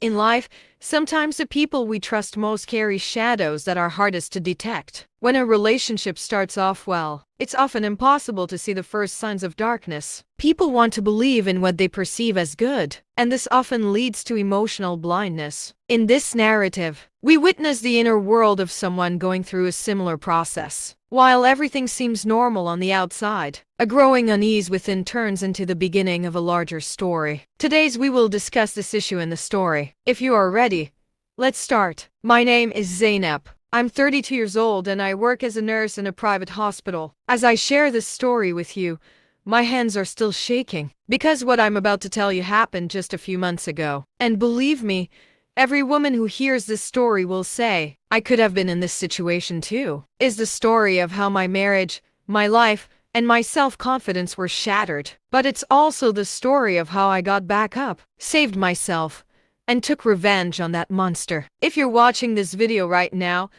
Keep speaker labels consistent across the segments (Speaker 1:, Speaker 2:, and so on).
Speaker 1: In life, sometimes the people we trust most carry shadows that are hardest to detect. When a relationship starts off well, it's often impossible to see the first signs of darkness. People want to believe in what they perceive as good, and this often leads to emotional blindness. In this narrative, we witness the inner world of someone going through a similar process. While everything seems normal on the outside, a growing unease within turns into the beginning of a larger story. Today we will discuss this issue in the story. If you are ready, let's start. My name is Zainab. I'm 32 years old and I work as a nurse in a private hospital. As I share this story with you, my hands are still shaking because what I'm about to tell you happened just a few months ago. And believe me, every woman who hears this story will say, I could have been in this situation too. Is the story of how my marriage, my life, and my self-confidence were shattered. But it's also the story of how I got back up, saved myself, and took revenge on that monster. If you're watching this video right now,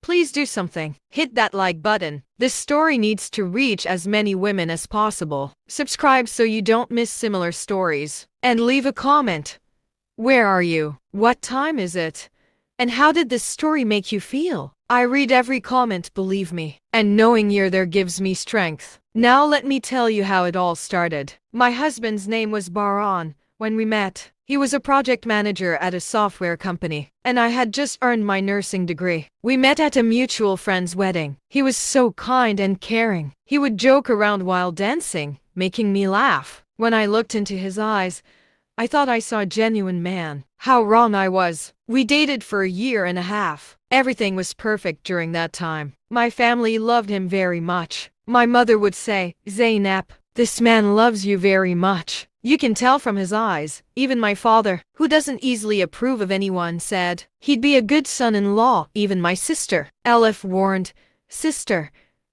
Speaker 1: please do something. Hit that like button. This story needs to reach as many women as possible. Subscribe so you don't miss similar stories. And leave a comment. Where are you? What time is it? And how did this story make you feel? I read every comment, believe me. And knowing you're there gives me strength. Now let me tell you how it all started. My husband's name was Baran. When we met, he was a project manager at a software company, and I had just earned my nursing degree. We met at a mutual friend's wedding. He was so kind and caring. He would joke around while dancing, making me laugh. When I looked into his eyes, I thought I saw a genuine man. How wrong I was. We dated for a year and a half. Everything was perfect during that time. My family loved him very much. My mother would say, Zainab, this man loves you very much. You can tell from his eyes. Even my father, who doesn't easily approve of anyone, said he'd be a good son-in-law. Even my sister, Elif, warned, Sister,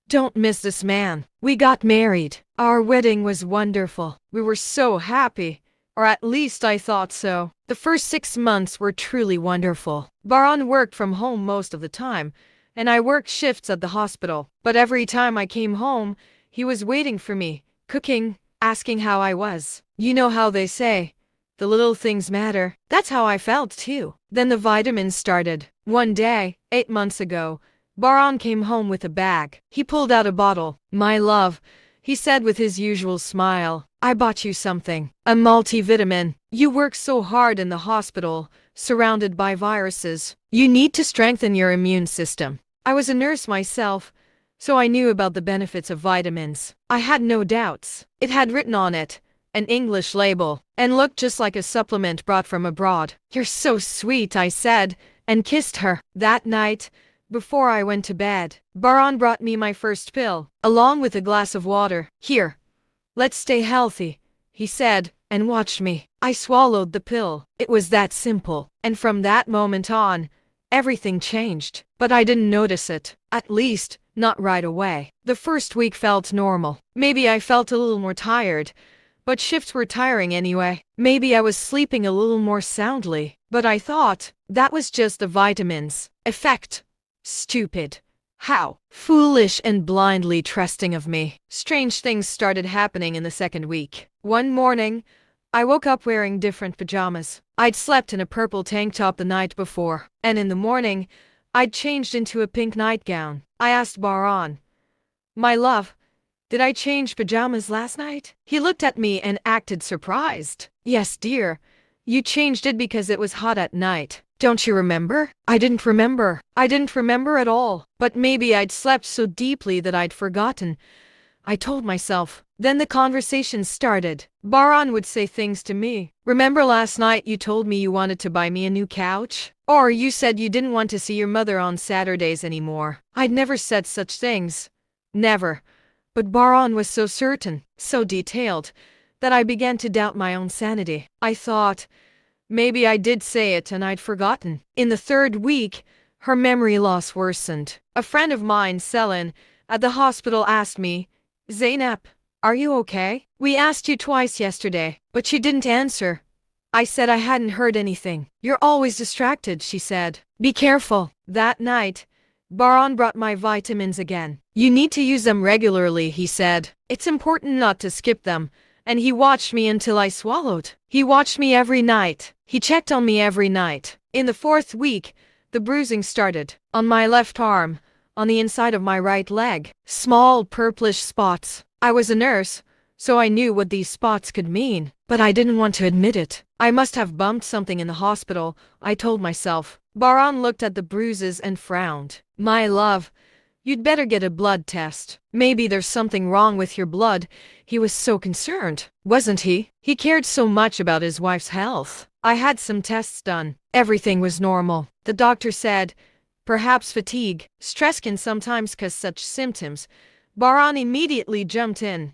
Speaker 1: don't miss this man. We got married. Our wedding was wonderful. We were so happy. Or at least I thought so. The first 6 months were truly wonderful. Baran worked from home most of the time, and I worked shifts at the hospital. But every time I came home, he was waiting for me, cooking, asking how I was. You know how they say, the little things matter. That's how I felt too. Then the vitamins started. One day, 8 months ago, Baran came home with a bag. He pulled out a bottle. My love, he said with his usual smile, I bought you something. A multivitamin. You work so hard in the hospital, surrounded by viruses. You need to strengthen your immune system. I was a nurse myself, so I knew about the benefits of vitamins. I had no doubts. It had written on it, an English label, and looked just like a supplement brought from abroad. You're so sweet, I said, and kissed her. That night, before I went to bed, Baran brought me my first pill, along with a glass of water. Here, let's stay healthy, he said, and watched me. I swallowed the pill. It was that simple. And from that moment on, everything changed. But I didn't notice it. At least, not right away. The first week felt normal. Maybe I felt a little more tired, but shifts were tiring anyway. Maybe I was sleeping a little more soundly. But I thought, that was just the vitamins' effect. Stupid. How foolish and blindly trusting of me. Strange things started happening in the second week. One morning, I woke up wearing different pajamas. I'd slept in a purple tank top the night before, and in the morning, I'd changed into a pink nightgown. I asked Baran, my love, did I change pajamas last night? He looked at me and acted surprised. Yes, dear. You changed it because it was hot at night. Don't you remember? I didn't remember. I didn't remember at all. But maybe I'd slept so deeply that I'd forgotten. I told myself. Then the conversation started. Baran would say things to me. Remember last night you told me you wanted to buy me a new couch? Or you said you didn't want to see your mother on Saturdays anymore. I'd never said such things. Never. But Baran was so certain, so detailed, that I began to doubt my own sanity. I thought, maybe I did say it and I'd forgotten. In the third week, her memory loss worsened. A friend of mine, Selin, at the hospital asked me, Zainab, are you okay? We asked you twice yesterday, but you didn't answer. I said I hadn't heard anything. You're always distracted, she said. Be careful. That night, Baran brought my vitamins again. You need to use them regularly, he said. It's important not to skip them. And he watched me until I swallowed. He watched me every night. He checked on me every night. In the 4th week, the bruising started. On my left arm, on the inside of my right leg. Small purplish spots. I was a nurse, so I knew what these spots could mean. But I didn't want to admit it. I must have bumped something in the hospital, I told myself. Baran looked at the bruises and frowned. My love, you'd better get a blood test. Maybe there's something wrong with your blood. He was so concerned, wasn't he? He cared so much about his wife's health. I had some tests done. Everything was normal. The doctor said, perhaps fatigue. Stress can sometimes cause such symptoms. Baran immediately jumped in.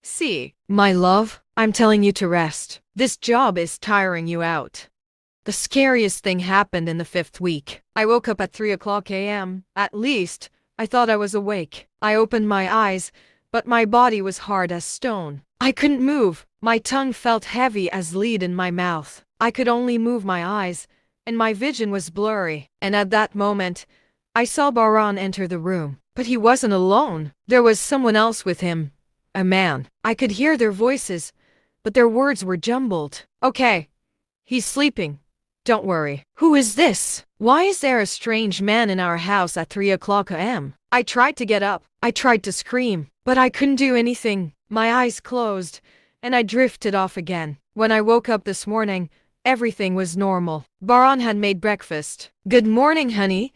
Speaker 1: See, my love, I'm telling you to rest. This job is tiring you out. The scariest thing happened in the 5th week. I woke up at 3 a.m. At least, I thought I was awake. I opened my eyes, but my body was hard as stone. I couldn't move. My tongue felt heavy as lead in my mouth. I could only move my eyes, and my vision was blurry. And at that moment, I saw Baran enter the room. But he wasn't alone. There was someone else with him. A man. I could hear their voices, but their words were jumbled. Okay. He's sleeping. Don't worry. Who is this? Why is there a strange man in our house at 3 a.m.? I tried to get up. I tried to scream, but I couldn't do anything. My eyes closed, and I drifted off again. When I woke up this morning, everything was normal. Baran had made breakfast. Good morning, honey.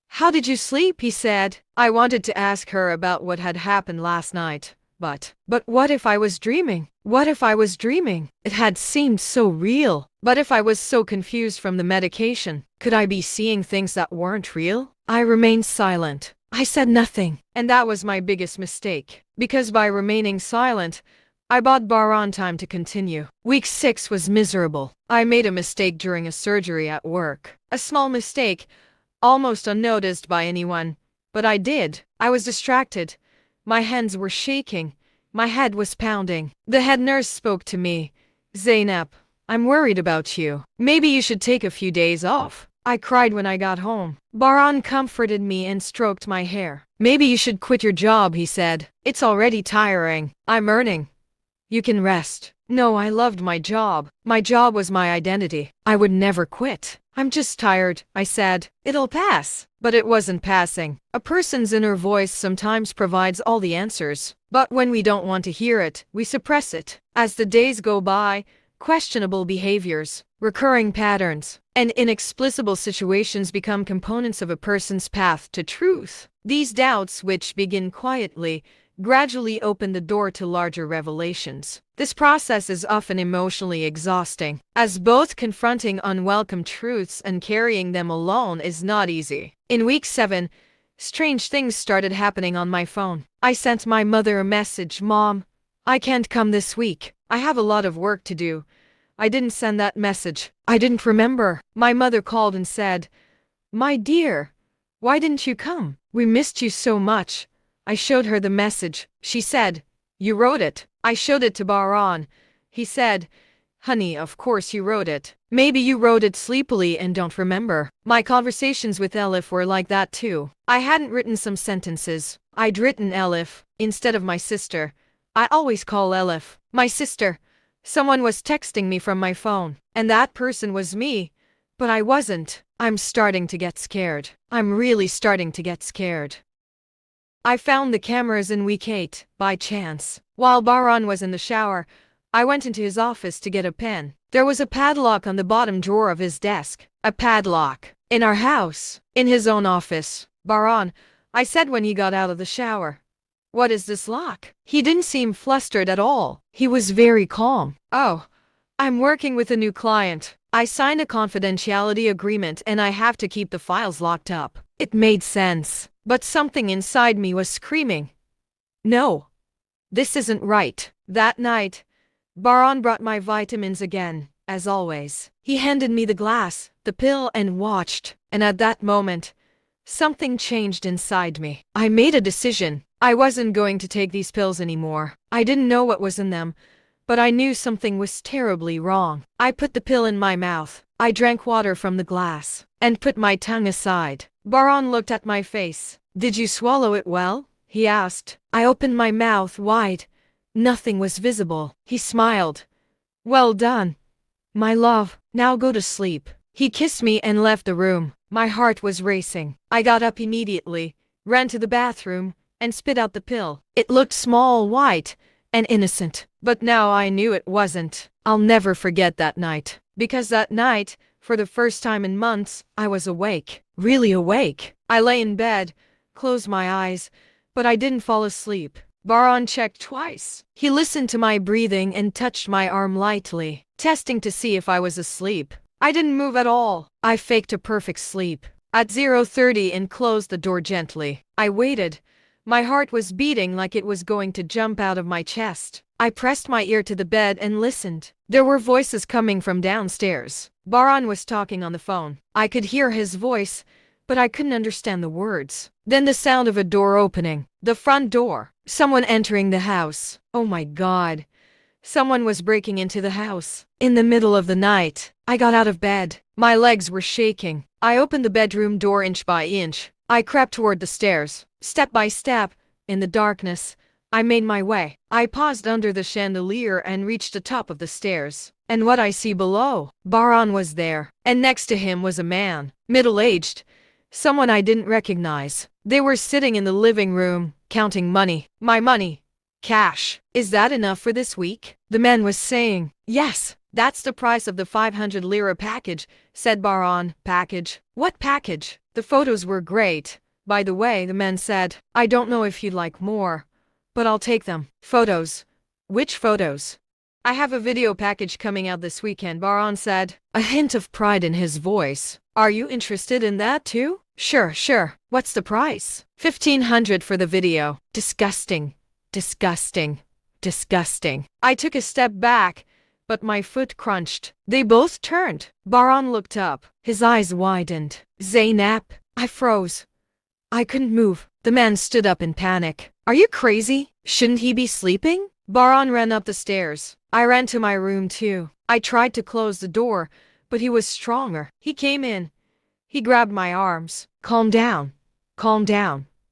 Speaker 1: How did you sleep? He said. I wanted to ask her about what had happened last night. But what if I was dreaming? What if I was dreaming? It had seemed so real. But if I was so confused from the medication, could I be seeing things that weren't real? I remained silent. I said nothing. And that was my biggest mistake. Because by remaining silent, I bought Baran time to continue. Week 6 was miserable. I made a mistake during a surgery at work. A small mistake, almost unnoticed by anyone. But I did. I was distracted. My hands were shaking. My head was pounding. The head nurse spoke to me. Zainab, I'm worried about you. Maybe you should take a few days off. I cried when I got home. Baran comforted me and stroked my hair. Maybe you should quit your job, he said. It's already tiring. I'm earning. You can rest. No, I loved my job. My job was my identity. I would never quit. I'm just tired, I said. It'll pass. But it wasn't passing. A person's inner voice sometimes provides all the answers. But when we don't want to hear it, we suppress it. As the days go by, questionable behaviors, recurring patterns, and inexplicable situations become components of a person's path to truth. These doubts, which begin quietly, gradually open the door to larger revelations. This process is often emotionally exhausting, as both confronting unwelcome truths and carrying them alone is not easy. In week 7, strange things started happening on my phone. I sent my mother a message, Mom, I can't come this week. I have a lot of work to do. I didn't send that message. I didn't remember. My mother called and said, My dear, why didn't you come? We missed you so much. I showed her the message. She said, You wrote it. I showed it to Baran. He said, Honey, of course you wrote it. Maybe you wrote it sleepily and don't remember. My conversations with Elif were like that too. I hadn't written some sentences. I'd written Elif instead of my sister. I always call Elif my sister. Someone was texting me from my phone, and that person was me. But I wasn't. I'm starting to get scared. I'm really starting to get scared. I found the cameras in week 8, by chance. While Baran was in the shower, I went into his office to get a pen. There was a padlock on the bottom drawer of his desk. A padlock. In our house. In his own office. Baran, I said when he got out of the shower. What is this lock? He didn't seem flustered at all. He was very calm. Oh, I'm working with a new client. I signed a confidentiality agreement and I have to keep the files locked up. It made sense. But something inside me was screaming. No. This isn't right. That night, Baran brought my vitamins again, as always. He handed me the glass, the pill, and watched. And at that moment, something changed inside me. I made a decision. I wasn't going to take these pills anymore. I didn't know what was in them, but I knew something was terribly wrong. I put the pill in my mouth. I drank water from the glass, and put my tongue aside. Baran looked at my face. Did you swallow it well? He asked. I opened my mouth wide. Nothing was visible. He smiled. Well done, my love. Now go to sleep. He kissed me and left the room. My heart was racing. I got up immediately, ran to the bathroom, and spit out the pill. It looked small, white, and innocent. But now I knew it wasn't. I'll never forget that night. Because that night, for the first time in months, I was awake. Really awake. I lay in bed, closed my eyes, but I didn't fall asleep. Baran checked twice. He listened to my breathing and touched my arm lightly, testing to see if I was asleep. I didn't move at all. I faked a perfect sleep. At 0:30 and closed the door gently. I waited. My heart was beating like it was going to jump out of my chest. I pressed my ear to the bed and listened. There were voices coming from downstairs. Baran was talking on the phone. I could hear his voice, but I couldn't understand the words. Then the sound of a door opening. The front door. Someone entering the house. Oh my God. Someone was breaking into the house. In the middle of the night, I got out of bed. My legs were shaking. I opened the bedroom door inch by inch. I crept toward the stairs. Step by step, in the darkness, I made my way. I paused under the chandelier and reached the top of the stairs. And what I see below? Baran was there. And next to him was a man, middle-aged, someone I didn't recognize. They were sitting in the living room, counting money. My money. Cash. Is that enough for this week? The man was saying. Yes, that's the price of the 500 lira package, said Baran. Package? What package? The photos were great. By the way, the man said, I don't know if you'd like more, but I'll take them. Photos? Which photos? I have a video package coming out this weekend, Baran said, a hint of pride in his voice. Are you interested in that too? Sure. What's the price? 1,500 for the video. Disgusting. I took a step back, but my foot crunched. They both turned. Baran looked up. His eyes widened. Zainab. I froze. I couldn't move. The man stood up in panic. Are you crazy? Shouldn't he be sleeping? Baran ran up the stairs. I ran to my room too. I tried to close the door, but he was stronger. He came in. He grabbed my arms. Calm down,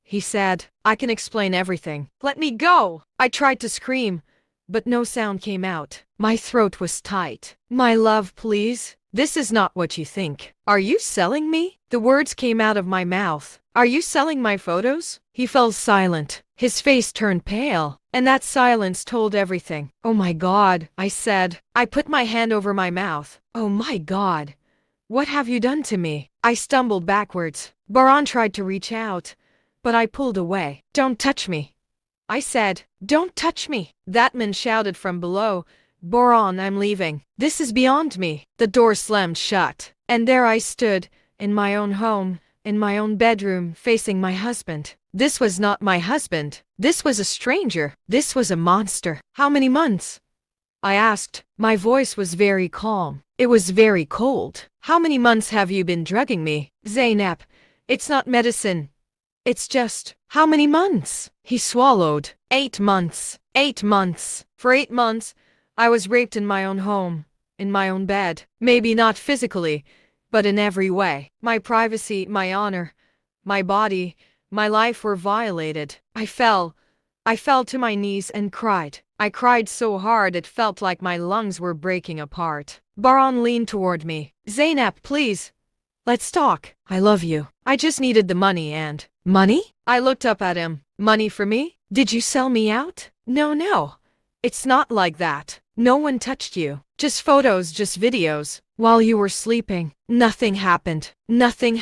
Speaker 1: he said. I can explain everything. Let me go! I tried to scream, but no sound came out. My throat was tight. My love, please. This is not what you think. Are you selling me? The words came out of my mouth. Are you selling my photos? He fell silent. His face turned pale, and that silence told everything. Oh my God, I said. I put my hand over my mouth. Oh my God. What have you done to me? I stumbled backwards. Baran tried to reach out, but I pulled away. Don't touch me, I said. Don't touch me. That man shouted from below. Baran, I'm leaving. This is beyond me. The door slammed shut, and there I stood, in my own home, in my own bedroom, facing my husband. This was not my husband. This was a stranger. This was a monster. How many months? I asked. My voice was very calm. It was very cold. How many months have you been drugging me? Zainab, it's not medicine. It's just, how many months? He swallowed. 8 months. 8 months. For 8 months, I was raped in my own home, in my own bed. Maybe not physically, but in every way. My privacy, my honor, my body, my life were violated. I fell to my knees and cried. I cried so hard it felt like my lungs were breaking apart. Baran leaned toward me. Zainab, please. Let's talk. I love you. I just needed the money and... Money? I looked up at him. Money for me? Did you sell me out? No. It's not like that. No one touched you. Just photos, just videos. While you were sleeping. Nothing happened. Nothing.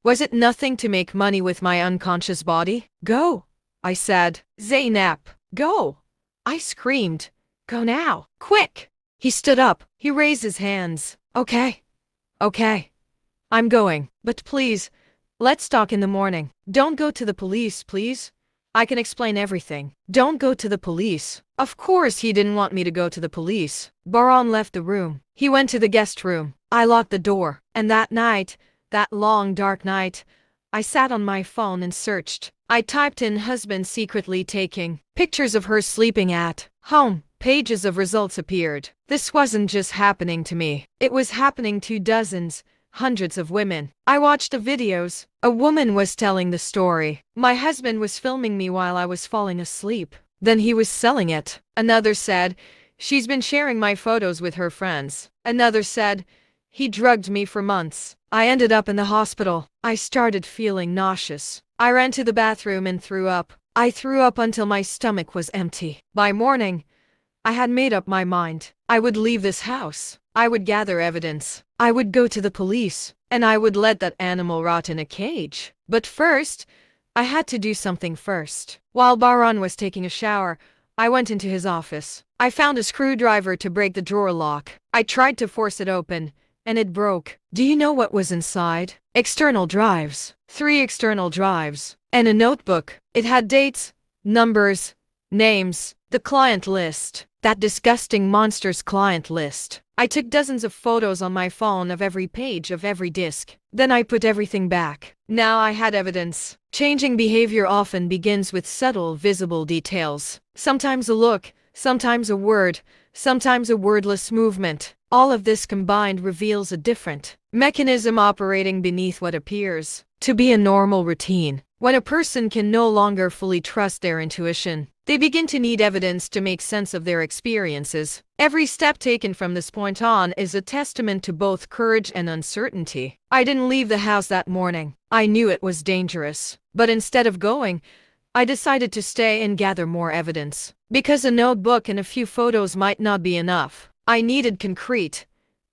Speaker 1: Was it nothing to make money with my unconscious body? Go, I said. Zainab, go. I screamed. Go now. Quick. He stood up. He raised his hands. Okay. I'm going. But please, let's talk in the morning. Don't go to the police, please. I can explain everything. Don't go to the police. Of course he didn't want me to go to the police. Baran left the room. He went to the guest room. I locked the door. And that night, that long dark night, I sat on my phone and searched. I typed in husband secretly taking pictures of her sleeping at home. Pages of results appeared. This wasn't just happening to me. It was happening to dozens, hundreds of women. I watched the videos. A woman was telling the story. My husband was filming me while I was falling asleep. Then he was selling it. Another said, she's been sharing my photos with her friends. Another said, he drugged me for months. I ended up in the hospital. I started feeling nauseous. I ran to the bathroom and threw up. I threw up until my stomach was empty. By morning, I had made up my mind. I would leave this house. I would gather evidence. I would go to the police. And I would let that animal rot in a cage. But first, I had to do something first. While Baran was taking a shower, I went into his office. I found a screwdriver to break the drawer lock. I tried to force it open, and it broke. Do you know what was inside? External drives. 3 external drives. And a notebook. It had dates, numbers, names, the client list. That disgusting monster's client list. I took dozens of photos on my phone of every page of every disc. Then I put everything back. Now I had evidence. Changing behavior often begins with subtle, visible details. Sometimes a look, sometimes a word, sometimes a wordless movement. All of this combined reveals a different mechanism operating beneath what appears to be a normal routine. When a person can no longer fully trust their intuition, they begin to need evidence to make sense of their experiences. Every step taken from this point on is a testament to both courage and uncertainty. I didn't leave the house that morning. I knew it was dangerous. But instead of going, I decided to stay and gather more evidence. Because a notebook and a few photos might not be enough. I needed concrete,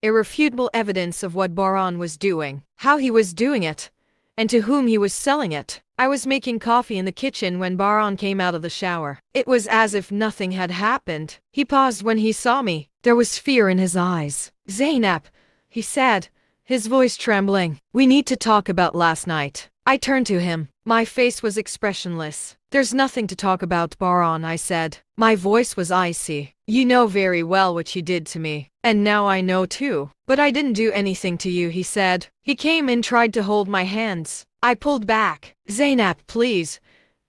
Speaker 1: irrefutable evidence of what Baran was doing, how he was doing it, and to whom he was selling it. I was making coffee in the kitchen when Baran came out of the shower. It was as if nothing had happened. He paused when he saw me. There was fear in his eyes. Zainab, he said, his voice trembling. We need to talk about last night. I turned to him. My face was expressionless. There's nothing to talk about, Baran, I said. My voice was icy. You know very well what you did to me. And now I know too. But I didn't do anything to you, he said. He came and tried to hold my hands. I pulled back. Zainab, please.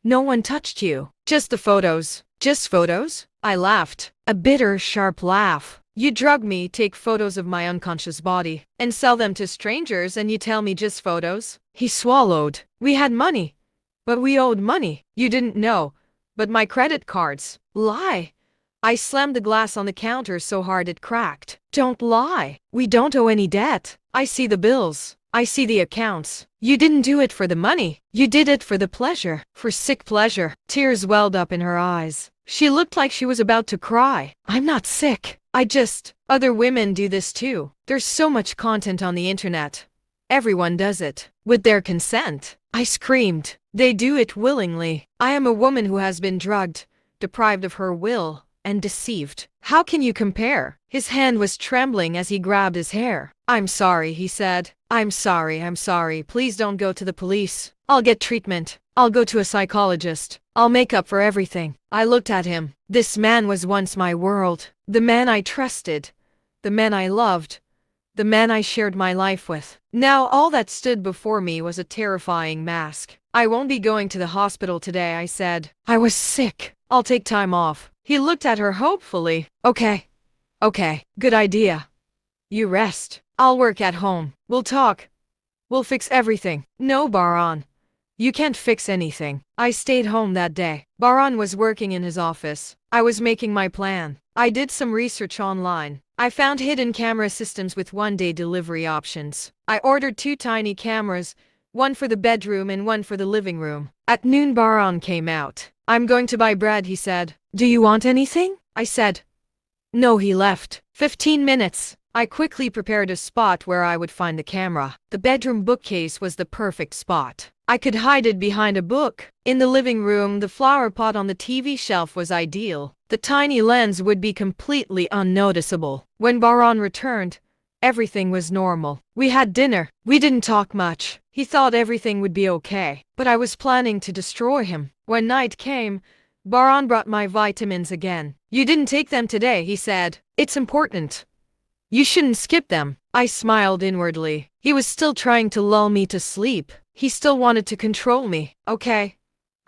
Speaker 1: No one touched you. Just the photos. Just photos? I laughed. A bitter, sharp laugh. You drug me, take photos of my unconscious body, and sell them to strangers, and you tell me just photos? He swallowed. We had money. But we owed money. You didn't know. But my credit cards. Lie. I slammed the glass on the counter so hard it cracked. Don't lie. We don't owe any debt. I see the bills. I see the accounts. You didn't do it for the money. You did it for the pleasure. For sick pleasure. Tears welled up in her eyes. She looked like she was about to cry. I'm not sick. Other women do this too. There's so much content on the internet. Everyone does it. With their consent. I screamed. They do it willingly. I am a woman who has been drugged, deprived of her will, and deceived. How can you compare? His hand was trembling as he grabbed his hair. I'm sorry, he said. I'm sorry. Please don't go to the police. I'll get treatment. I'll go to a psychologist. I'll make up for everything. I looked at him. This man was once my world. The man I trusted. The man I loved. The man I shared my life with. Now all that stood before me was a terrifying mask. I won't be going to the hospital today, I said. I was sick. I'll take time off. He looked at her hopefully. Okay, good idea. You rest. I'll work at home. We'll talk. We'll fix everything. No, Baran. You can't fix anything. I stayed home that day. Baran was working in his office. I was making my plan. I did some research online. I found hidden camera systems with one-day delivery options. I ordered 2 tiny cameras, one for the bedroom and one for the living room. At noon, Baran came out. I'm going to buy bread, he said. Do you want anything? I said. No, he left. 15 minutes. I quickly prepared a spot where I would find the camera. The bedroom bookcase was the perfect spot. I could hide it behind a book. In the living room, the flower pot on the TV shelf was ideal. The tiny lens would be completely unnoticeable. When Baran returned, everything was normal. We had dinner. We didn't talk much. He thought everything would be okay. But I was planning to destroy him. When night came, Baran brought my vitamins again. You didn't take them today, he said. It's important. You shouldn't skip them. I smiled inwardly. He was still trying to lull me to sleep. He still wanted to control me. Okay,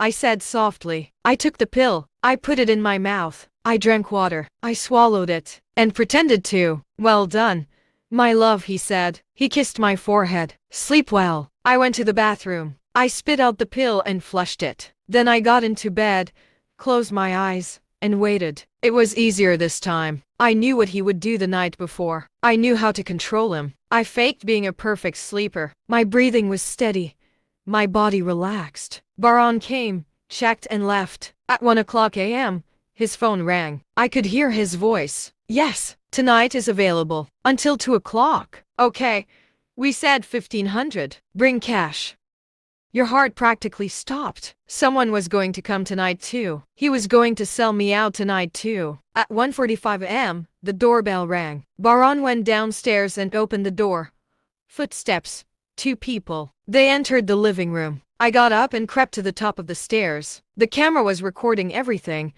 Speaker 1: I said softly. I took the pill. I put it in my mouth. I drank water. I swallowed it. And pretended to. Well done. My love, he said. He kissed my forehead. Sleep well. I went to the bathroom. I spit out the pill and flushed it. Then I got into bed, closed my eyes, and waited. It was easier this time. I knew what he would do the night before. I knew how to control him. I faked being a perfect sleeper. My breathing was steady. My body relaxed. Baran came, checked and left. At 1 a.m., his phone rang. I could hear his voice. Yes, tonight is available. Until 2 o'clock. Okay. We said 1500. Bring cash. Your heart practically stopped. Someone was going to come tonight too. He was going to sell me out tonight too. At 1:45 a.m., the doorbell rang. Baran went downstairs and opened the door. Footsteps. 2 people. They entered the living room. I got up and crept to the top of the stairs. The camera was recording everything,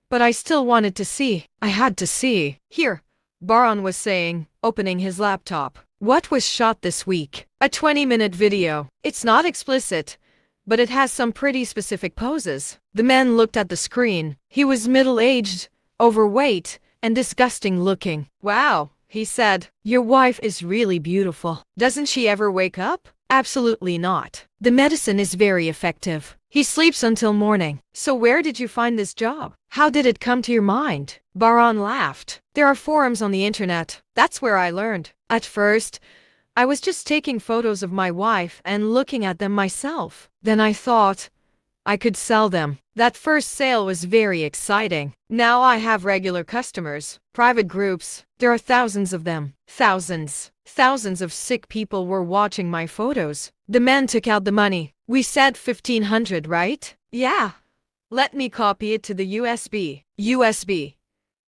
Speaker 1: but I still wanted to see. I had to see. Here, Baran was saying, opening his laptop. What was shot this week? A 20-minute video. It's not explicit, but it has some pretty specific poses. The man looked at the screen. He was middle-aged, overweight, and disgusting looking. Wow, he said. Your wife is really beautiful. Doesn't she ever wake up? Absolutely not. The medicine is very effective. He sleeps until morning. So where did you find this job? How did it come to your mind? Baran laughed. There are forums on the internet. That's where I learned. At first, I was just taking photos of my wife and looking at them myself. Then I thought I could sell them. That first sale was very exciting. Now I have regular customers, private groups. There are thousands of them. Thousands. Thousands of sick people were watching my photos. The man took out the money. We said 1500, right? Yeah. Let me copy it to the USB. USB.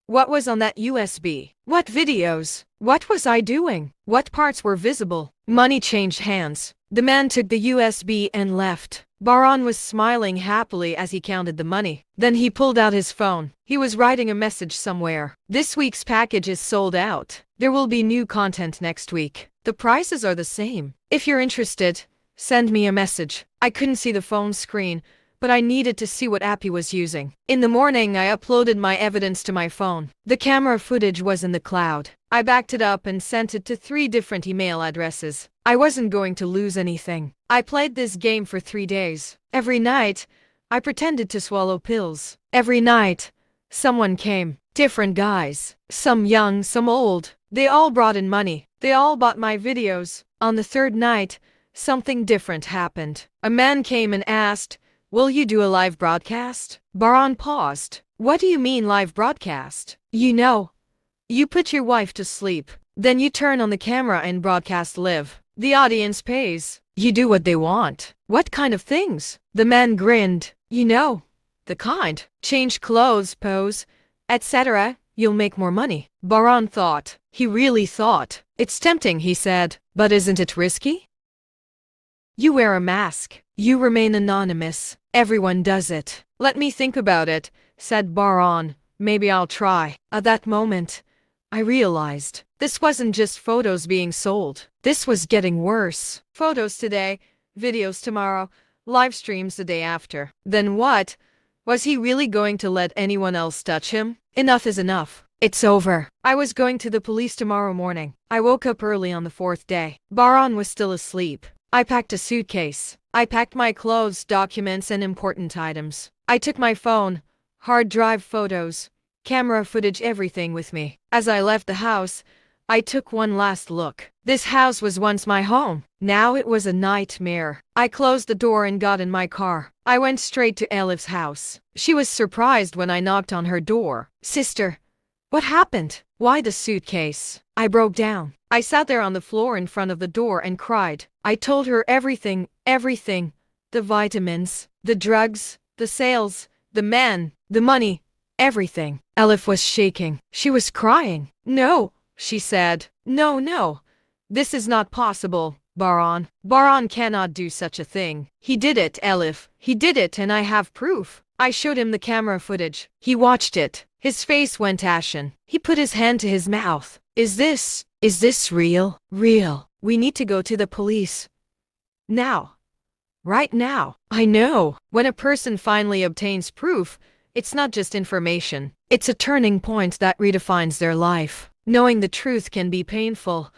Speaker 1: What was on that USB? What videos? What was I doing? What parts were visible? Money changed hands. The man took the USB and left. Baran was smiling happily as he counted the money. Then he pulled out his phone. He was writing a message somewhere. This week's package is sold out. There will be new content next week. The prices are the same. If you're interested, send me a message. I couldn't see the phone screen, but I needed to see what app he was using. In the morning, I uploaded my evidence to my phone. The camera footage was in the cloud. I backed it up and sent it to 3 different email addresses. I wasn't going to lose anything. I played this game for 3 days. Every night, I pretended to swallow pills. Every night, someone came. Different guys. Some young, some old. They all brought in money. They all bought my videos. On the 3rd night, something different happened. A man came and asked, "Will you do a live broadcast?" Baran paused. What do you mean live broadcast? You put your wife to sleep. Then you turn on the camera and broadcast live. The audience pays. You do what they want. What kind of things? The man grinned. The kind. Change clothes, pose, etc. You'll make more money. Baran thought. He really thought. It's tempting, he said. But isn't it risky? You wear a mask. You remain anonymous. Everyone does it. Let me think about it, said Baran. Maybe I'll try. At that moment, I realized this wasn't just photos being sold. This was getting worse. Photos today, videos tomorrow, live streams the day after. Then what? Was he really going to let anyone else touch him? Enough is enough. It's over. I was going to the police tomorrow morning. I woke up early on the 4th day. Baran was still asleep. I packed a suitcase. I packed my clothes, documents, and important items. I took my phone, hard drive photos, camera footage, everything with me. As I left the house, I took one last look. This house was once my home. Now it was a nightmare. I closed the door and got in my car. I went straight to Elif's house. She was surprised when I knocked on her door. Sister, what happened? Why the suitcase? I broke down. I sat there on the floor in front of the door and cried. I told her everything. The vitamins, the drugs, the sales, the man, the money, everything. Elif was shaking. She was crying. No, she said. No. This is not possible, Baran. Baran cannot do such a thing. He did it, Elif. He did it, and I have proof. I showed him the camera footage. He watched it. His face went ashen. He put his hand to his mouth. Is this real? Real. We need to go to the police. Now. Right now. I know. When a person finally obtains proof, it's not just information. It's a turning point that redefines their life. Knowing the truth can be painful,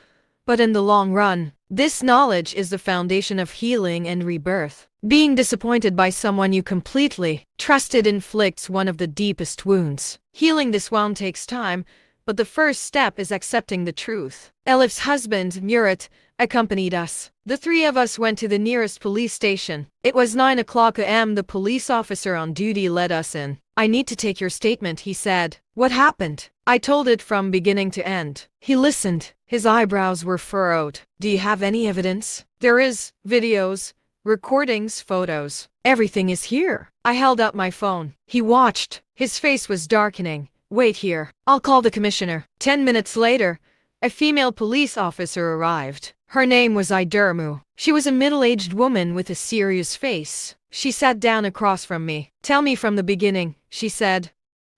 Speaker 1: but in the long run, this knowledge is the foundation of healing and rebirth. Being disappointed by someone you completely trusted inflicts one of the deepest wounds. Healing this wound takes time, but the first step is accepting the truth. Elif's husband, Murat, accompanied us. The three of us went to the nearest police station. It was 9 o'clock a.m. The police officer on duty let us in. "I need to take your statement," he said. "What happened?" I told it from beginning to end. He listened. His eyebrows were furrowed. "Do you have any evidence?" "There is. Videos, recordings, photos. Everything is here." I held up my phone. He watched. His face was darkening. "Wait here. I'll call the commissioner." 10 minutes later, a female police officer arrived. Her name was Idermu. She was a middle-aged woman with a serious face. She sat down across from me. "Tell me from the beginning," she said.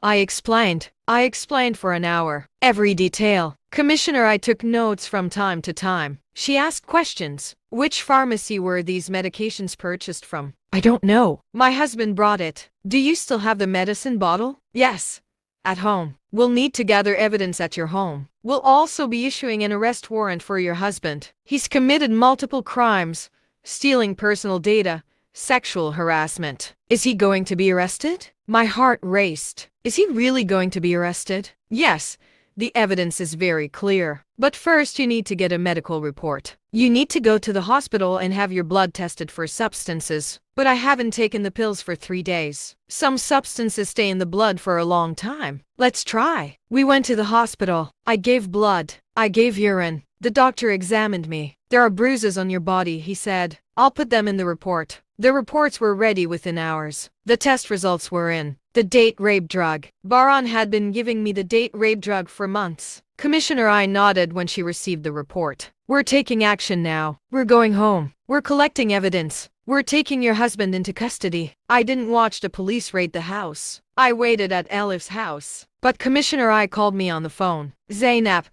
Speaker 1: I explained. I explained for an hour. Every detail. "Commissioner, I took notes from time to time." She asked questions. "Which pharmacy were these medications purchased from?" "I don't know. My husband brought it." "Do you still have the medicine bottle?" "Yes. At home." "We'll need to gather evidence at your home. We'll also be issuing an arrest warrant for your husband. He's committed multiple crimes, stealing personal data, sexual harassment." "Is he going to be arrested?" My heart raced. "Is he really going to be arrested?" "Yes. The evidence is very clear. But first you need to get a medical report. You need to go to the hospital and have your blood tested for substances." "But I haven't taken the pills for 3 days. Some substances stay in the blood for a long time." "Let's try." We went to the hospital. I gave blood. I gave urine. The doctor examined me. "There are bruises on your body," he said. "I'll put them in the report." The reports were ready within hours. The test results were in. The date rape drug. Baran had been giving me the date rape drug for months. Commissioner I nodded when she received the report. "We're taking action now. We're going home. We're collecting evidence. We're taking your husband into custody." I didn't watch the police raid the house. I waited at Elif's house. But Commissioner I called me on the phone. "Zainab,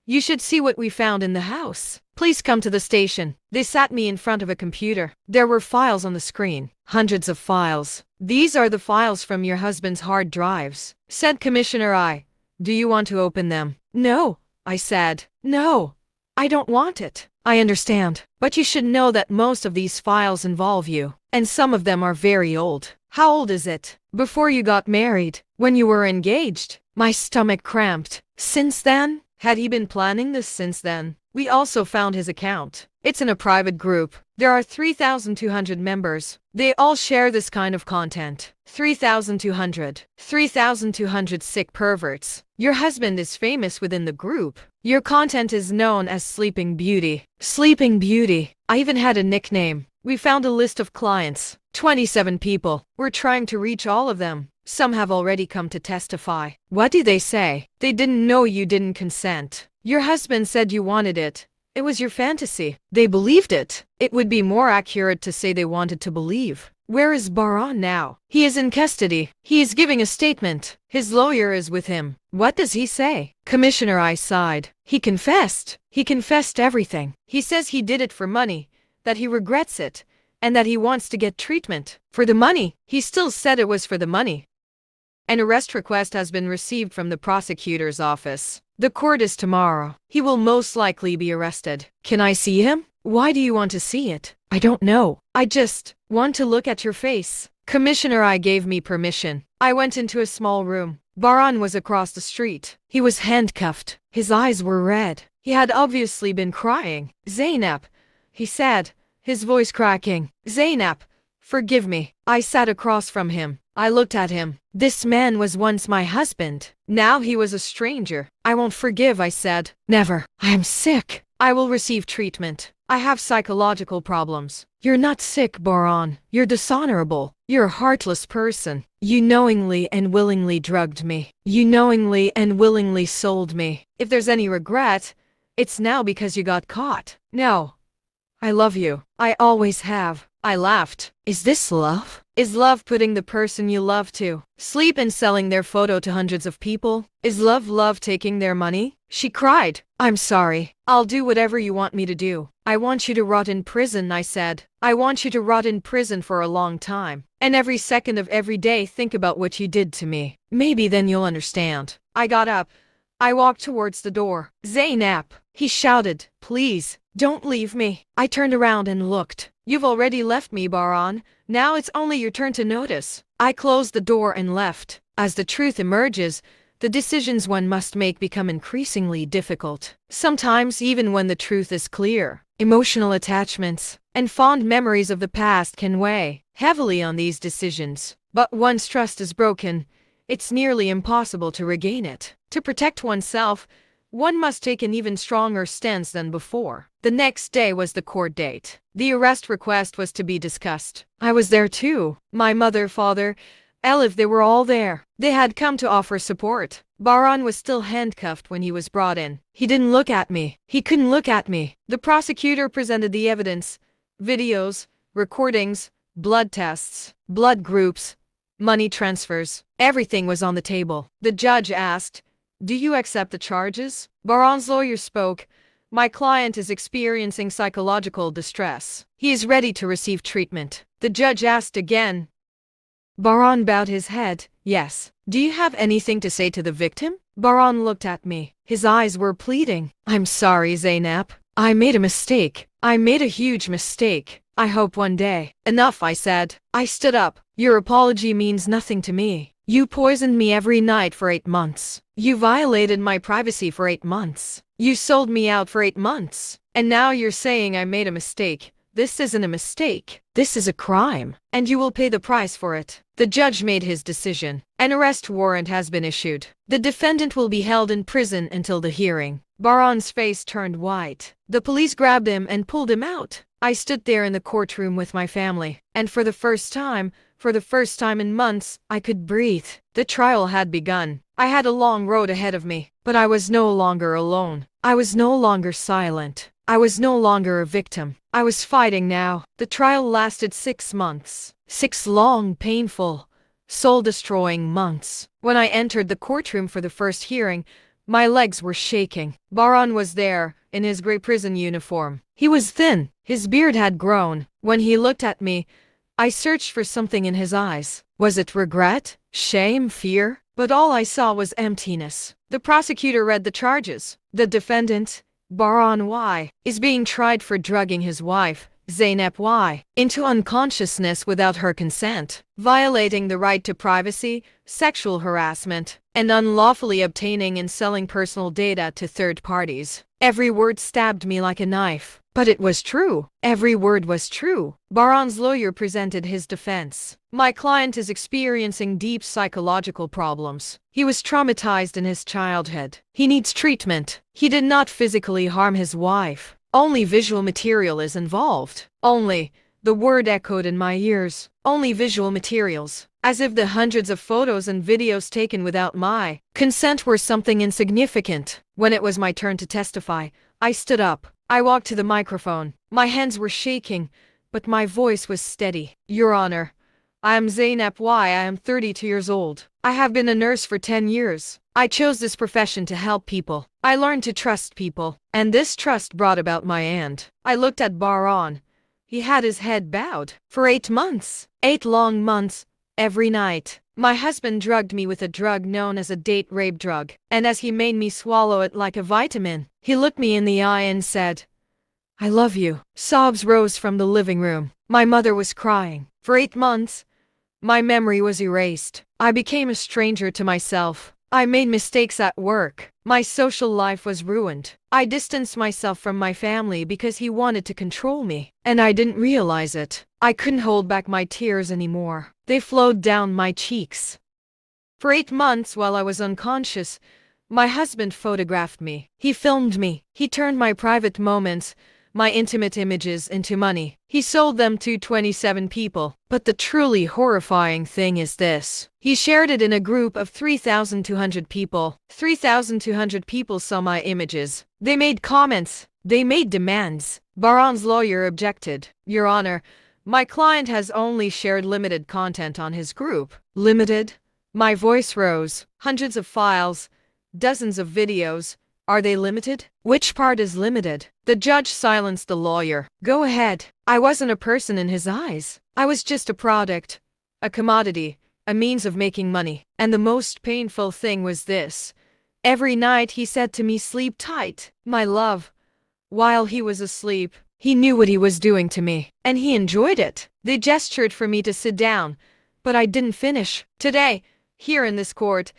Speaker 1: you should see what we found in the house. Please come to the station." They sat me in front of a computer. There were files on the screen. Hundreds of files. "These are the files from your husband's hard drives," said Commissioner I. "Do you want to open them?" "No," I said. "No. I don't want it." "I understand. But you should know that most of these files involve you. And some of them are very old." "How old is it?" "Before you got married. When you were engaged." My stomach cramped. "Since then?" Had he been planning this since then? We also found his account. It's in a private group. There are 3,200 members. They all share this kind of content. 3,200. 3,200 sick perverts. Your husband is famous within the group. Your content is known as Sleeping Beauty. Sleeping Beauty. I even had a nickname. We found a list of clients. 27 people. We're trying to reach all of them. Some have already come to testify. What do they say? They didn't know you didn't consent. Your husband said you wanted it. It was your fantasy. They believed it. It would be more accurate to say they wanted to believe. Where is Baran now? He is in custody. He is giving a statement. His lawyer is with him. What does he say? Commissioner I sighed. He confessed. He confessed everything. He says he did it for money, that he regrets it, and that he wants to get treatment. For the money. He still said it was for the money. An arrest request has been received from the prosecutor's office. The court is tomorrow. He will most likely be arrested. Can I see him? Why do you want to see it? I don't know. I just want to look at your face. Commissioner I gave me permission. I went into a small room. Baran was across the street. He was handcuffed. His eyes were red. He had obviously been crying. "Zainab," he said, his voice cracking. "Zainab, forgive me." I sat across from him. I looked at him. This man was once my husband. Now he was a stranger. "I won't forgive," I said. "Never. I am sick. I will receive treatment. I have psychological problems." "You're not sick, Baran. You're dishonorable. You're a heartless person. You knowingly and willingly drugged me. You knowingly and willingly sold me. If there's any regret, it's now because you got caught." "No. I love you. I always have." I laughed. "Is this love? Is love putting the person you love to sleep and selling their photo to hundreds of people? Is love taking their money?" She cried. "I'm sorry. I'll do whatever you want me to do." "I want you to rot in prison," I said. "I want you to rot in prison for a long time. And every second of every day think about what you did to me. Maybe then you'll understand." I got up. I walked towards the door. "Zainab," he shouted, "please, don't leave me." I turned around and looked. "You've already left me, Baran. Now it's only your turn to notice." I closed the door and left. As the truth emerges, The decisions one must make become increasingly difficult. Sometimes, even when the truth is clear, emotional attachments and fond memories of the past can weigh heavily on these decisions. But once trust is broken, it's nearly impossible to regain it. To protect oneself, one must take an even stronger stance than before. The next day was the court date. The arrest request was to be discussed. I was there too. My mother, father, Elif, they were all there. They had come to offer support. Baran was still handcuffed when he was brought in. He didn't look at me. He couldn't look at me. The prosecutor presented the evidence: videos, recordings, blood tests, blood groups, money transfers. Everything was on the table. The judge asked, "Do you accept the charges?" Baran's lawyer spoke. "My client is experiencing psychological distress. He is ready to receive treatment." The judge asked again. Baran bowed his head. "Yes." "Do you have anything to say to the victim?" Baran looked at me. His eyes were pleading. "I'm sorry, Zeynep. I made a mistake. I made a huge mistake. I hope one day." "Enough," I said. I stood up. "Your apology means nothing to me. You poisoned me every night for 8 months. You violated my privacy for 8 months. You sold me out for 8 months. And now you're saying I made a mistake. This isn't a mistake. This is a crime. And you will pay the price for it." The judge made his decision. An arrest warrant has been issued. The defendant will be held in prison until the hearing. Baran's face turned white. The police grabbed him and pulled him out. I stood there in the courtroom with my family, and for the first time in months, I could breathe. The trial had begun. I had a long road ahead of me, but I was no longer alone. I was no longer silent. I was no longer a victim. I was fighting now. The trial lasted 6 months. 6 long, painful, soul-destroying months. When I entered the courtroom for the first hearing, my legs were shaking. Baran was there, in his gray prison uniform. He was thin. His beard had grown. When he looked at me, I searched for something in his eyes. Was it regret? Shame? Fear? But all I saw was emptiness. The prosecutor read the charges. The defendant, Baran Y, is being tried for drugging his wife, Zeynep Y, into unconsciousness without her consent, violating the right to privacy, sexual harassment, and unlawfully obtaining and selling personal data to third parties. Every word stabbed me like a knife. But it was true. Every word was true. Baran's lawyer presented his defense. "My client is experiencing deep psychological problems. He was traumatized in his childhood. He needs treatment. He did not physically harm his wife. Only visual material is involved." Only. The word echoed in my ears. Only visual materials. As if the hundreds of photos and videos taken without my consent were something insignificant. When it was my turn to testify, I stood up. I walked to the microphone. My hands were shaking, but my voice was steady. "Your Honor, I am Zeynep Y. I am 32 years old. I have been a nurse for 10 years. I chose this profession to help people. I learned to trust people, and this trust brought about my end." I looked at Baran. He had his head bowed. "For 8 months, 8 long months, every night, my husband drugged me with a drug known as a date rape drug, and as he made me swallow it like a vitamin, he looked me in the eye and said, 'I love you.'" Sobs rose from the living room. My mother was crying. For 8 months, my memory was erased. I became a stranger to myself. I made mistakes at work. My social life was ruined. I distanced myself from my family because he wanted to control me, and I didn't realize it. I couldn't hold back my tears anymore. They flowed down my cheeks. For 8 months, while I was unconscious, my husband photographed me. He filmed me. He turned my private moments, my intimate images, into money. He sold them to 27 people. But the truly horrifying thing is this. He shared it in a group of 3,200 people. 3,200 people saw my images. They made comments. They made demands. Baran's lawyer objected. "Your Honor, my client has only shared limited content on his group." "Limited?" My voice rose. "Hundreds of files, dozens of videos. Are they limited? Which part is limited?" The judge silenced the lawyer. "Go ahead." I wasn't a person in his eyes. I was just a product, a commodity, a means of making money. And the most painful thing was this. Every night he said to me, "Sleep tight, my love." While he was asleep, he knew what he was doing to me, and he enjoyed it. They gestured for me to sit down, but I didn't finish. Today, here in this court,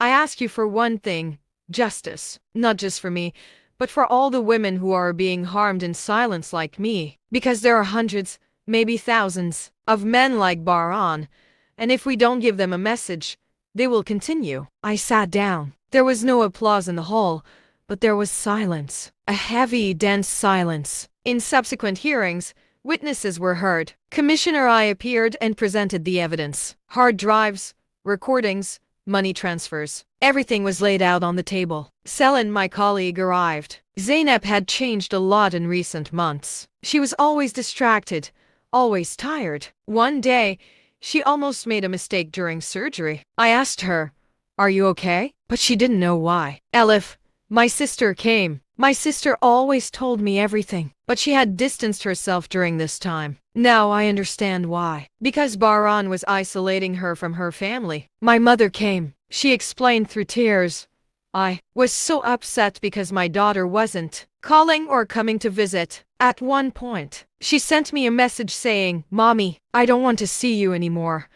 Speaker 1: I ask you for one thing, justice, not just for me, but for all the women who are being harmed in silence like me, because there are hundreds, maybe thousands, of men like Baran, and if we don't give them a message, they will continue. I sat down. There was no applause in the hall, but there was silence, a heavy, dense silence. In subsequent hearings, witnesses were heard. Commissioner I appeared and presented the evidence. Hard drives, recordings, money transfers. Everything was laid out on the table. Selin, my colleague, arrived. Zainab had changed a lot in recent months. She was always distracted, always tired. One day, she almost made a mistake during surgery. I asked her, "Are you okay?" But she didn't know why. Elif, my sister, came. My sister always told me everything, but she had distanced herself during this time. Now I understand why. Because Baran was isolating her from her family. My mother came. She explained through tears. I was so upset because my daughter wasn't calling or coming to visit. At one point, she sent me a message saying, "Mommy, I don't want to see you anymore."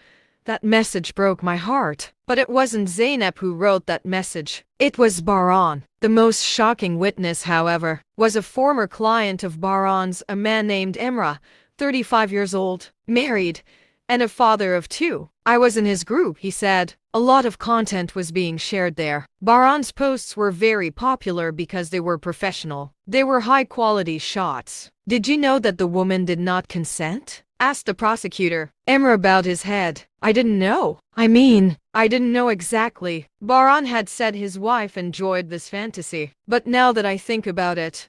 Speaker 1: That message broke my heart. But it wasn't Zainab who wrote that message. It was Baran. The most shocking witness, however, was a former client of Baran's, a man named Emrah, 35 years old, married, and a father of 2. I was in his group, he said. A lot of content was being shared there. Baran's posts were very popular because they were professional. They were high-quality shots. "Did you know that the woman did not consent?" asked the prosecutor. Emrah bowed his head. "I didn't know. I didn't know exactly." Baran had said his wife enjoyed this fantasy. But now that I think about it,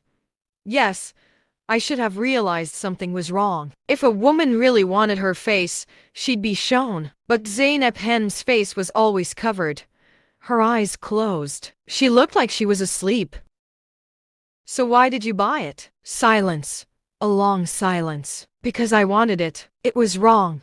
Speaker 1: yes, I should have realized something was wrong. If a woman really wanted her face, she'd be shown. But Zainab Hen's face was always covered. Her eyes closed. She looked like she was asleep. "So why did you buy it?" Silence. A long silence. "Because I wanted it. It was wrong.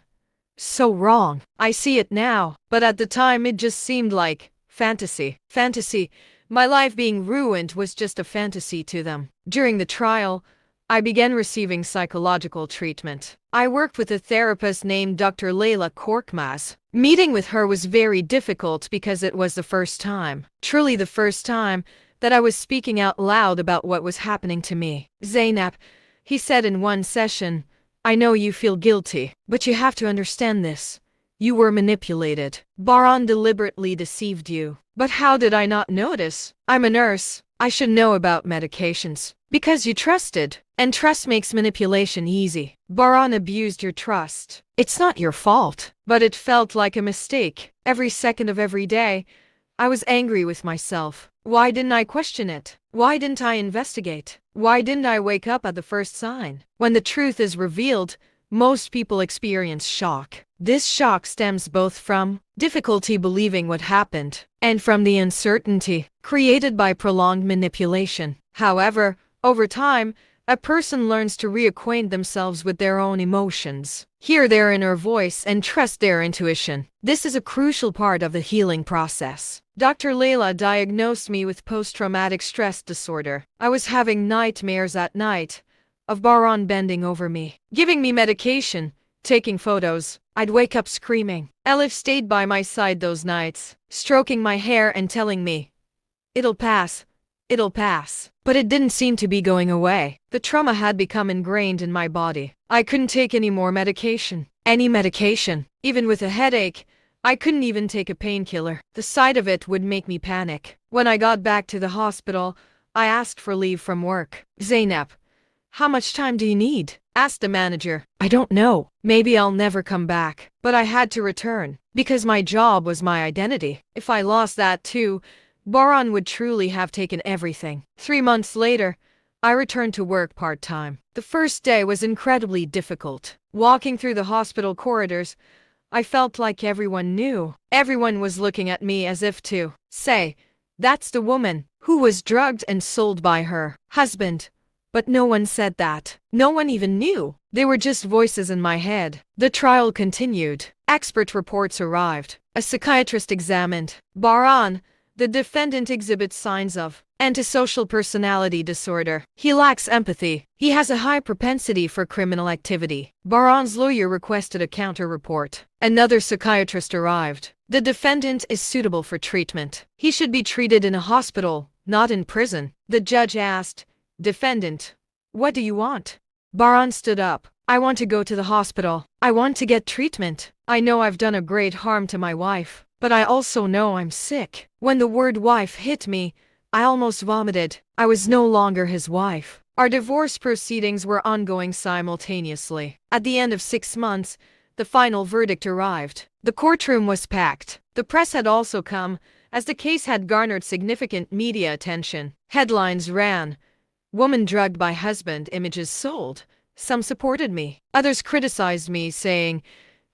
Speaker 1: So wrong. I see it now. But at the time it just seemed like fantasy. Fantasy. My life being ruined was just a fantasy to them." During the trial, I began receiving psychological treatment. I worked with a therapist named Dr. Layla Korkmaz. Meeting with her was very difficult because it was the first time, truly the first time, that I was speaking out loud about what was happening to me. "Zainab," he said in one session, "I know you feel guilty, but you have to understand this. You were manipulated. Baran deliberately deceived you." But how did I not notice? I'm a nurse. I should know about medications. "Because you trusted, and trust makes manipulation easy. Baran abused your trust. It's not your fault." But it felt like a mistake. Every second of every day, I was angry with myself. Why didn't I question it? Why didn't I investigate? Why didn't I wake up at the first sign? When the truth is revealed, most people experience shock. This shock stems both from difficulty believing what happened and from the uncertainty created by prolonged manipulation. However, over time, a person learns to reacquaint themselves with their own emotions, hear their inner voice, and trust their intuition. This is a crucial part of the healing process. Dr. Layla diagnosed me with post-traumatic stress disorder. I was having nightmares at night of Baran bending over me, giving me medication, taking photos. I'd wake up screaming. Elif stayed by my side those nights, stroking my hair and telling me, "It'll pass. It'll pass." But it didn't seem to be going away. The trauma had become ingrained in my body. I couldn't take any more medication. Any medication. Even with a headache, I couldn't even take a painkiller. The sight of it would make me panic. When I got back to the hospital, I asked for leave from work. "Zainab, how much time do you need?" asked the manager. "I don't know. Maybe I'll never come back." But I had to return, because my job was my identity. If I lost that too, Baran would truly have taken everything. 3 months later, I returned to work part-time. The first day was incredibly difficult. Walking through the hospital corridors, I felt like everyone knew. Everyone was looking at me as if to say, "That's the woman who was drugged and sold by her husband." But no one said that. No one even knew. They were just voices in my head. The trial continued. Expert reports arrived. A psychiatrist examined Baran, The defendant exhibits signs of antisocial personality disorder. He lacks empathy. He has a high propensity for criminal activity. Baron's lawyer requested a counter-report. Another psychiatrist arrived. The defendant is suitable for treatment. He should be treated in a hospital, not in prison. The judge asked, "Defendant, what do you want?" Baron stood up. "I want to go to the hospital. I want to get treatment. I know I've done a great harm to my wife, but I also know I'm sick." When the word wife hit me, I almost vomited. I was no longer his wife. Our divorce proceedings were ongoing simultaneously. At the end of 6 months, the final verdict arrived. The courtroom was packed. The press had also come, as the case had garnered significant media attention. Headlines ran, "Woman drugged by husband, images sold." Some supported me. Others criticized me, saying,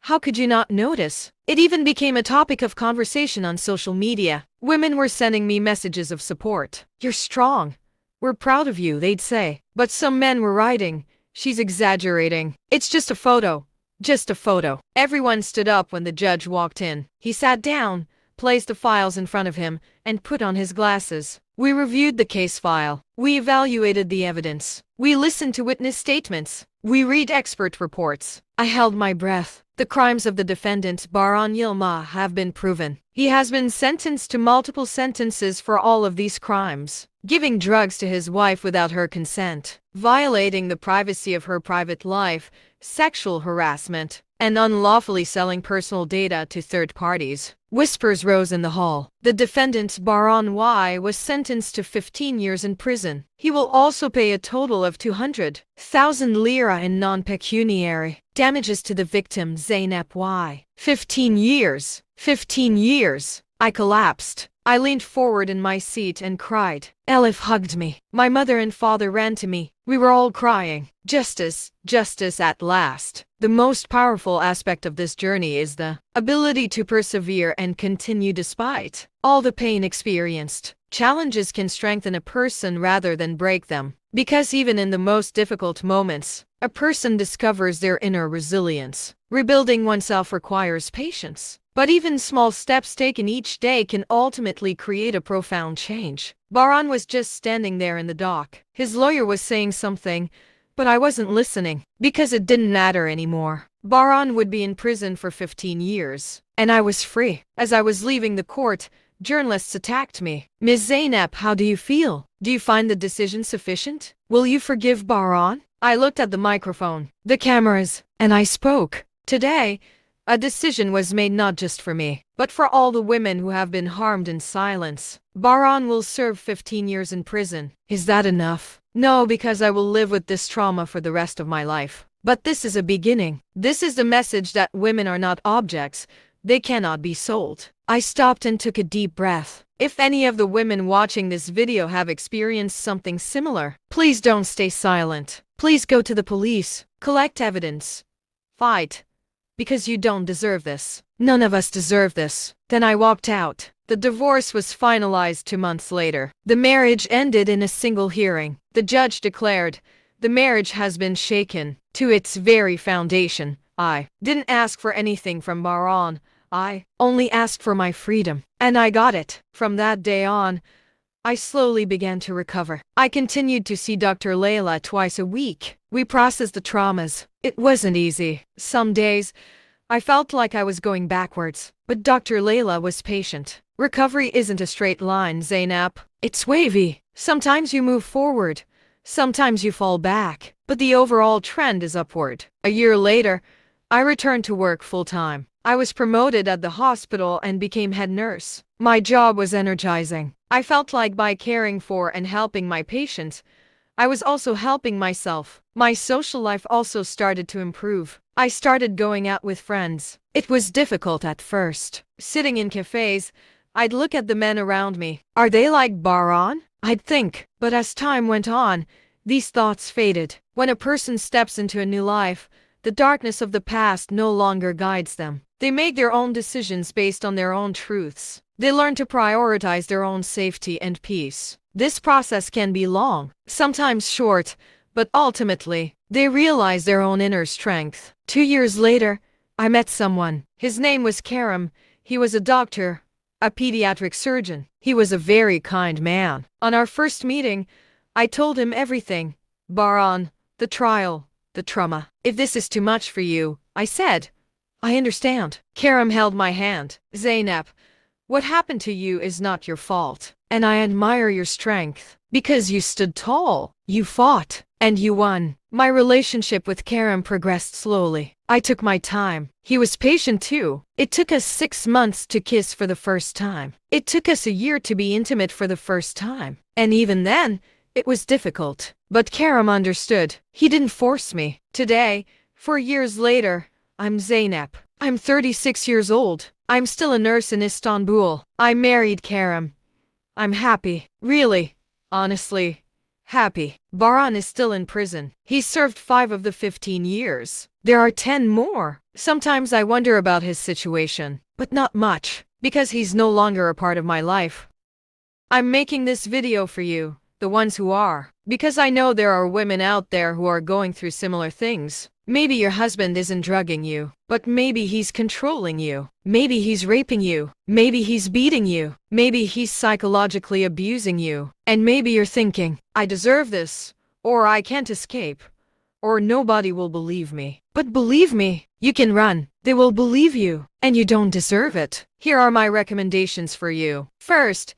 Speaker 1: "How could you not notice?" It even became a topic of conversation on social media. Women were sending me messages of support. "You're strong. We're proud of you," they'd say. But some men were writing, "She's exaggerating. It's just a photo. Just a photo." Everyone stood up when the judge walked in. He sat down, placed the files in front of him, and put on his glasses. We reviewed the case file. We evaluated the evidence. We listened to witness statements. We read expert reports. I held my breath. The crimes of the defendant, Baron Yilmaz, have been proven. He has been sentenced to multiple sentences for all of these crimes: giving drugs to his wife without her consent, violating the privacy of her private life, sexual harassment, and unlawfully selling personal data to third parties. Whispers rose in the hall. The defendant, Baron Y, was sentenced to 15 years in prison. He will also pay a total of 200,000 lira in non-pecuniary damages to the victim, Zeynep Y. 15 years! 15 years! I collapsed. I leaned forward in my seat and cried. Elif hugged me. My mother and father ran to me. We were all crying. Justice, justice at last. The most powerful aspect of this journey is the ability to persevere and continue despite all the pain experienced. Challenges can strengthen a person rather than break them, because even in the most difficult moments, a person discovers their inner resilience. Rebuilding oneself requires patience, but even small steps taken each day can ultimately create a profound change. Baron was just standing there in the dock. His lawyer was saying something, but I wasn't listening, because it didn't matter anymore. Baron would be in prison for 15 years, and I was free. As I was leaving the court, journalists attacked me. "Ms. Zeynep, how do you feel? Do you find the decision sufficient? Will you forgive Baron?" I looked at the microphone, the cameras, and I spoke. Today, a decision was made not just for me, but for all the women who have been harmed in silence. Baron will serve 15 years in prison. Is that enough? No, because I will live with this trauma for the rest of my life. But this is a beginning. This is the message that women are not objects. They cannot be sold. I stopped and took a deep breath. If any of the women watching this video have experienced something similar, please don't stay silent. Please go to the police. Collect evidence. Fight. Because you don't deserve this. None of us deserve this. Then I walked out. The divorce was finalized 2 months later. The marriage ended in a single hearing. The judge declared, "The marriage has been shaken to its very foundation." I didn't ask for anything from Baron. I only asked for my freedom, and I got it. From that day on, I slowly began to recover. I continued to see Dr. Layla twice a week. We processed the traumas. It wasn't easy. Some days, I felt like I was going backwards, but Dr. Layla was patient. Recovery isn't a straight line, Zeynep. It's wavy. Sometimes you move forward, sometimes you fall back, but the overall trend is upward. A year later, I returned to work full-time. I was promoted at the hospital and became head nurse. My job was energizing. I felt like by caring for and helping my patients, I was also helping myself. My social life also started to improve. I started going out with friends. It was difficult at first. Sitting in cafes, I'd look at the men around me. Are they like Baron? I'd think. But as time went on, these thoughts faded. When a person steps into a new life, the darkness of the past no longer guides them. They make their own decisions based on their own truths. They learn to prioritize their own safety and peace. This process can be long, sometimes short, but ultimately, they realize their own inner strength. 2 years later, I met someone. His name was Karim. He was a doctor. a pediatric surgeon. He was a very kind man. On our first meeting, I told him everything. Baran, the trial, the trauma. If this is too much for you, I said, I understand. Karam held my hand. Zainab, what happened to you is not your fault. And I admire your strength. Because you stood tall, you fought, and you won. My relationship with Karam progressed slowly. I took my time. He was patient too. It took us 6 months to kiss for the first time. It took us a year to be intimate for the first time. And even then, it was difficult. But Karam understood. He didn't force me. Today, 4 years later, I'm Zainab. I'm 36 years old. I'm still a nurse in Istanbul. I married Karam. I'm happy. Really. Honestly. Happy. Baran is still in prison. He served 5 of the 15 years. There are 10 more. Sometimes I wonder about his situation. But not much. Because he's no longer a part of my life. I'm making this video for you, the ones who are. Because I know there are women out there who are going through similar things. Maybe your husband isn't drugging you, but maybe he's controlling you. Maybe he's raping you. Maybe he's beating you. Maybe he's psychologically abusing you. And maybe you're thinking, I deserve this, or I can't escape, or nobody will believe me. But believe me, you can run. They will believe you, and you don't deserve it. Here are my recommendations for you. First,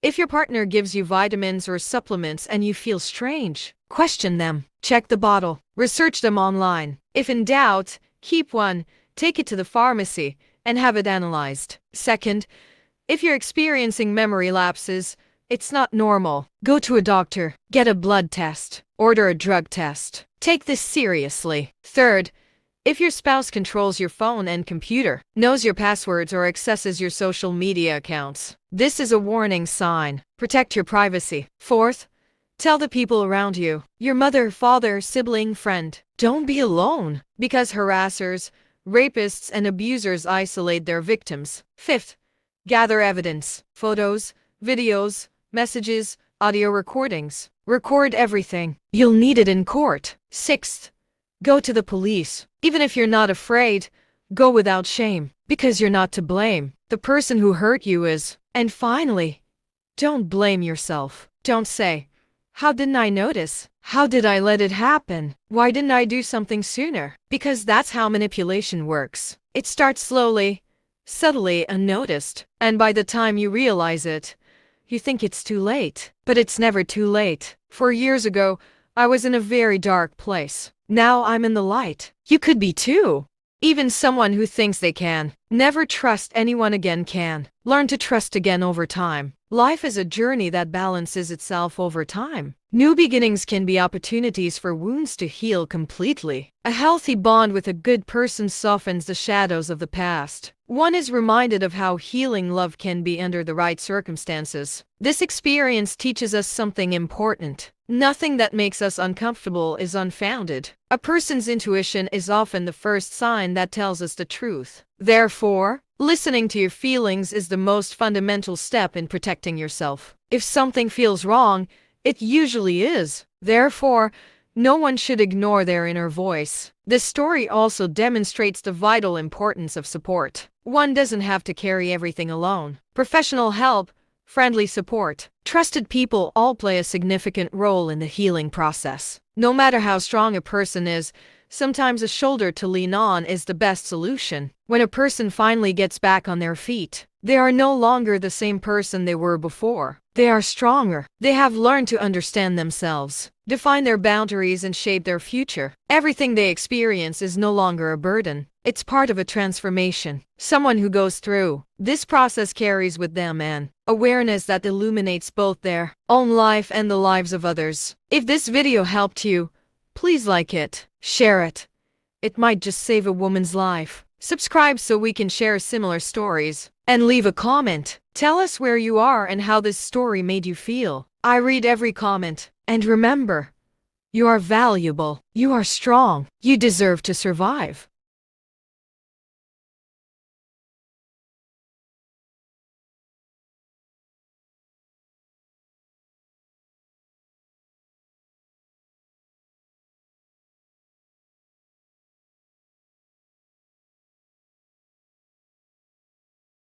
Speaker 1: if your partner gives you vitamins or supplements and you feel strange, question them. Check the bottle. Research them online. If in doubt, keep one, take it to the pharmacy, and have it analyzed. Second, if you're experiencing memory lapses, it's not normal. Go to a doctor. Get a blood test. Order a drug test. Take this seriously. Third, if your spouse controls your phone and computer, knows your passwords or accesses your social media accounts, this is a warning sign. Protect your privacy. Fourth, tell the people around you, your mother, father, sibling, friend. Don't be alone, because harassers, rapists, and abusers isolate their victims. Fifth, gather evidence. Photos, videos, messages, audio recordings. Record everything. You'll need it in court. Sixth, go to the police. Even if you're not afraid, go without shame, because you're not to blame. The person who hurt you is. And finally, don't blame yourself. Don't say, how didn't I notice? How did I let it happen? Why didn't I do something sooner? Because that's how manipulation works. It starts slowly, subtly, unnoticed, and by the time you realize it, you think it's too late. But it's never too late. 4 years ago, I was in a very dark place. Now I'm in the light. You could be too. Even someone who thinks they can never trust anyone again can learn to trust again over time. Life is a journey that balances itself over time. New beginnings can be opportunities for wounds to heal completely. A healthy bond with a good person softens the shadows of the past. One is reminded of how healing love can be under the right circumstances. This experience teaches us something important. Nothing that makes us uncomfortable is unfounded. A person's intuition is often the first sign that tells us the truth. Therefore, listening to your feelings is the most fundamental step in protecting yourself. If something feels wrong, it usually is. Therefore, no one should ignore their inner voice. This story also demonstrates the vital importance of support. One doesn't have to carry everything alone. Professional help, friendly support, trusted people all play a significant role in the healing process. No matter how strong a person is, sometimes a shoulder to lean on is the best solution. When a person finally gets back on their feet, they are no longer the same person they were before. They are stronger. They have learned to understand themselves, define their boundaries, and shape their future. Everything they experience is no longer a burden. It's part of a transformation. Someone who goes through this process carries with them an awareness that illuminates both their own life and the lives of others. If this video helped you, please like it, share it. It might just save a woman's life. Subscribe so we can share similar stories. And leave a comment. Tell us where you are and how this story made you feel. I read every comment. And remember, you are valuable. You are strong. You deserve to survive.